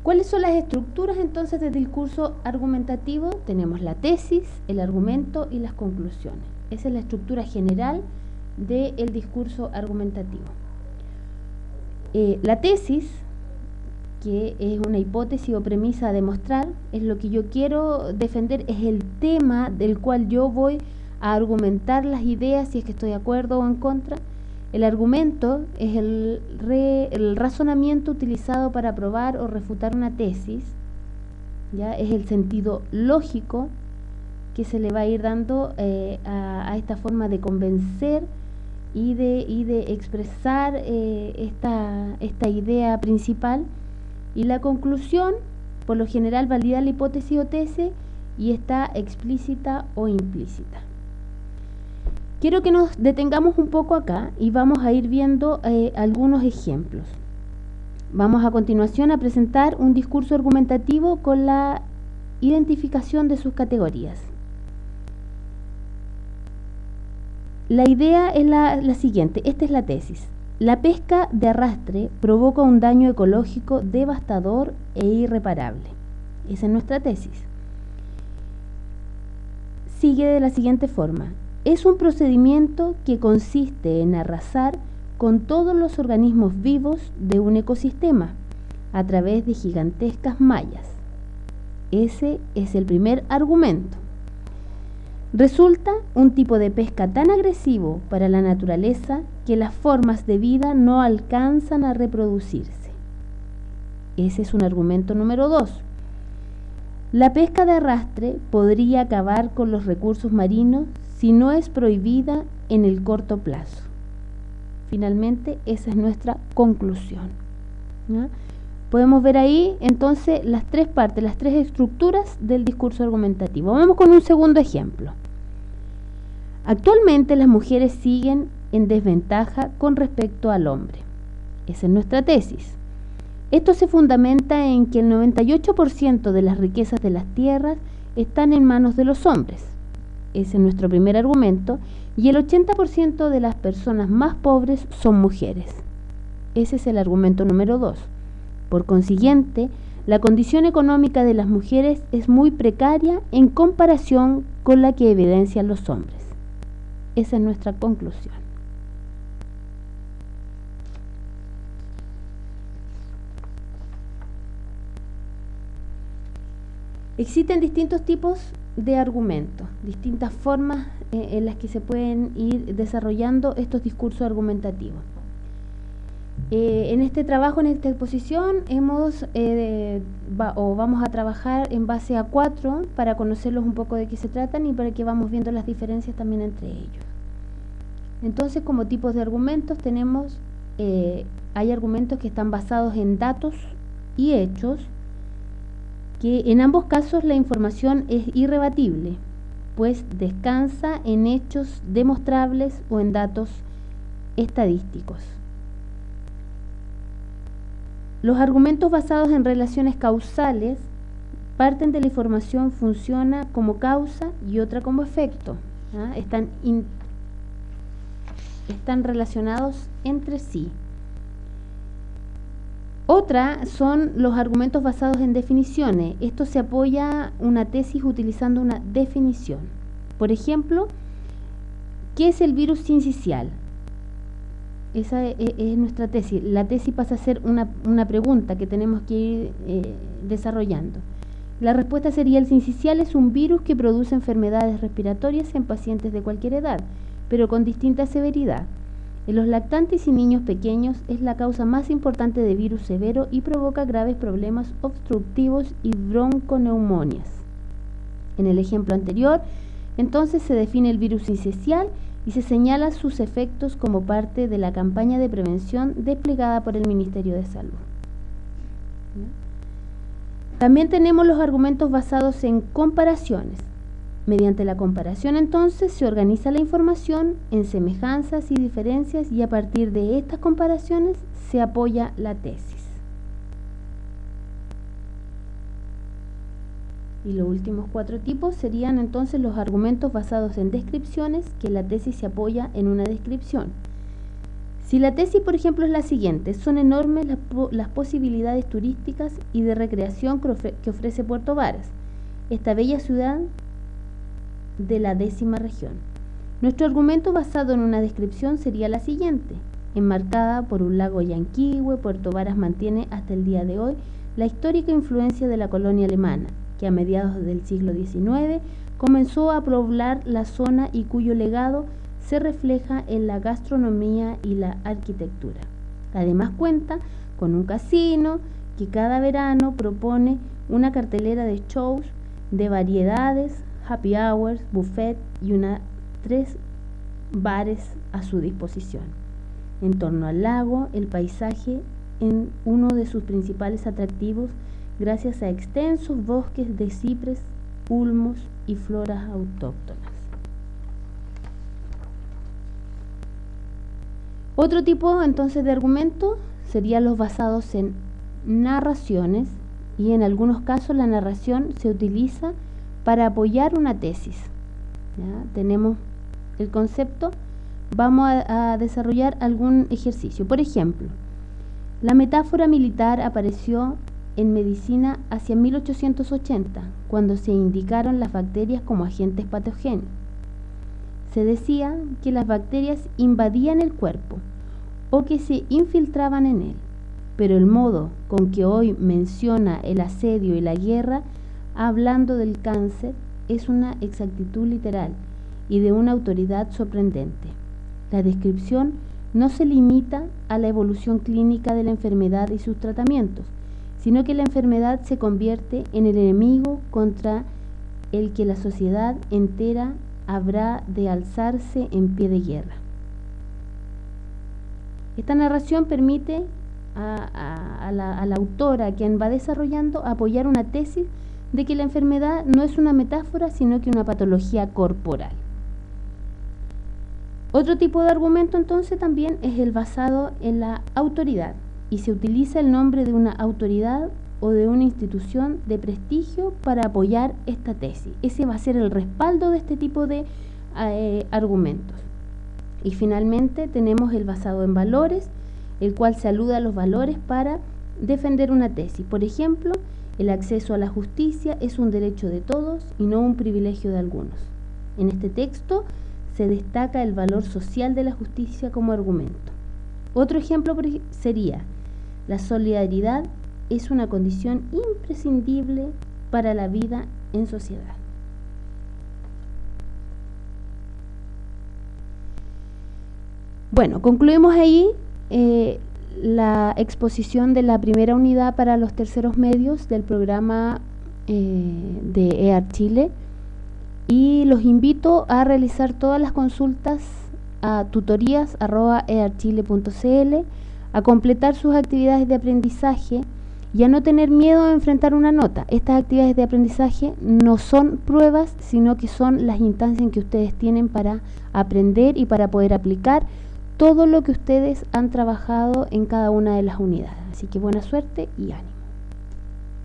¿Cuáles son las estructuras entonces del discurso argumentativo? Tenemos la tesis, el argumento y las conclusiones. Esa es la estructura general del discurso argumentativo. La tesis, que es una hipótesis o premisa a demostrar, es lo que yo quiero defender, es el tema del cual yo voy a argumentar las ideas, si es que estoy de acuerdo o en contra. El argumento es el razonamiento utilizado para probar o refutar una tesis, ¿ya? Es el sentido lógico que se le va a ir dando a esta forma de convencer y de expresar esta idea principal. Y la conclusión, por lo general, valida la hipótesis o tesis y está explícita o implícita. Quiero que nos detengamos un poco acá y vamos a ir viendo algunos ejemplos. Vamos a continuación a presentar un discurso argumentativo con la identificación de sus categorías. La idea es la siguiente, esta es la tesis. La pesca de arrastre provoca un daño ecológico devastador e irreparable. Esa es nuestra tesis. Sigue de la siguiente forma. Es un procedimiento que consiste en arrasar con todos los organismos vivos de un ecosistema a través de gigantescas mallas. Ese es el primer argumento. Resulta un tipo de pesca tan agresivo para la naturaleza que las formas de vida no alcanzan a reproducirse. Ese es un argumento número 2. La pesca de arrastre podría acabar con los recursos marinos si no es prohibida en el corto plazo. Finalmente, esa es nuestra conclusión, ¿no? Podemos ver ahí entonces las tres partes, las tres estructuras del discurso argumentativo. Vamos con un segundo ejemplo. Actualmente las mujeres siguen en desventaja con respecto al hombre. Esa es nuestra tesis. Esto se fundamenta en que el 98% de las riquezas de las tierras están en manos de los hombres. Ese es nuestro primer argumento. Y el 80% de las personas más pobres son mujeres. Ese es el argumento número 2. Por consiguiente, la condición económica de las mujeres es muy precaria en comparación con la que evidencian los hombres. Esa es nuestra conclusión. Existen distintos tipos de argumentos, distintas formas en las que se pueden ir desarrollando estos discursos argumentativos. En este trabajo, en esta exposición, vamos a trabajar en base a 4 para conocerlos un poco de qué se tratan y para que vamos viendo las diferencias también entre ellos. Entonces, como tipos de argumentos tenemos, hay argumentos que están basados en datos y hechos, que en ambos casos la información es irrebatible, pues descansa en hechos demostrables o en datos estadísticos. Los argumentos basados en relaciones causales parten de la información, funciona como causa y otra como efecto, ¿ah? Están relacionados entre sí. Otra son los argumentos basados en definiciones. Esto se apoya una tesis utilizando una definición. Por ejemplo, ¿qué es el virus sincicial? Esa es nuestra tesis. La tesis pasa a ser una pregunta que tenemos que ir desarrollando. La respuesta sería: el sincicial es un virus que produce enfermedades respiratorias en pacientes de cualquier edad, pero con distinta severidad. En los lactantes y niños pequeños es la causa más importante de virus severo y provoca graves problemas obstructivos y bronconeumonias. En el ejemplo anterior, entonces se define el virus sincicial y se señala sus efectos como parte de la campaña de prevención desplegada por el Ministerio de Salud. También tenemos los argumentos basados en comparaciones. Mediante la comparación, entonces, se organiza la información en semejanzas y diferencias y a partir de estas comparaciones se apoya la tesis. Y los últimos 4 tipos serían entonces los argumentos basados en descripciones, que la tesis se apoya en una descripción. Si la tesis, por ejemplo, es la siguiente: son enormes las posibilidades turísticas y de recreación que ofrece Puerto Varas, esta bella ciudad de la 10ª región. Nuestro argumento basado en una descripción sería la siguiente: enmarcada por un lago Yanquihue, Puerto Varas mantiene hasta el día de hoy la histórica influencia de la colonia alemana, que a mediados del siglo XIX comenzó a poblar la zona y cuyo legado se refleja en la gastronomía y la arquitectura. Además cuenta con un casino que cada verano propone una cartelera de shows, de variedades, happy hours, buffet y 3 bares a su disposición. En torno al lago, el paisaje en uno de sus principales atractivos gracias a extensos bosques de cipres, ulmos y floras autóctonas. Otro tipo entonces de argumento serían los basados en narraciones, y en algunos casos la narración se utiliza para apoyar una tesis. ¿Ya? Tenemos el concepto, vamos a desarrollar algún ejercicio. Por ejemplo, la metáfora militar apareció en medicina hacia 1880, cuando se indicaron las bacterias como agentes patógenos. Se decía que las bacterias invadían el cuerpo o que se infiltraban en él, pero el modo con que hoy menciona el asedio y la guerra, hablando del cáncer, es una exactitud literal y de una autoridad sorprendente. La descripción no se limita a la evolución clínica de la enfermedad y sus tratamientos, sino que la enfermedad se convierte en el enemigo contra el que la sociedad entera habrá de alzarse en pie de guerra. Esta narración permite a la autora, quien va desarrollando, apoyar una tesis de que la enfermedad no es una metáfora, sino que una patología corporal. Otro tipo de argumento entonces también es el basado en la autoridad, y se utiliza el nombre de una autoridad o de una institución de prestigio para apoyar esta tesis. Ese va a ser el respaldo de este tipo de argumentos. Y finalmente tenemos el basado en valores, el cual se alude a los valores para defender una tesis. Por ejemplo, el acceso a la justicia es un derecho de todos y no un privilegio de algunos. En este texto se destaca el valor social de la justicia como argumento. Otro ejemplo sería: la solidaridad es una condición imprescindible para la vida en sociedad. Bueno, concluimos ahí la exposición de la primera unidad para los terceros medios del programa de EAR Chile, y los invito a realizar todas las consultas a tutorías@earchile.cl, a completar sus actividades de aprendizaje y a no tener miedo a enfrentar una nota. Estas actividades de aprendizaje no son pruebas, sino que son las instancias en que ustedes tienen para aprender y para poder aplicar todo lo que ustedes han trabajado en cada una de las unidades. Así que buena suerte y ánimo.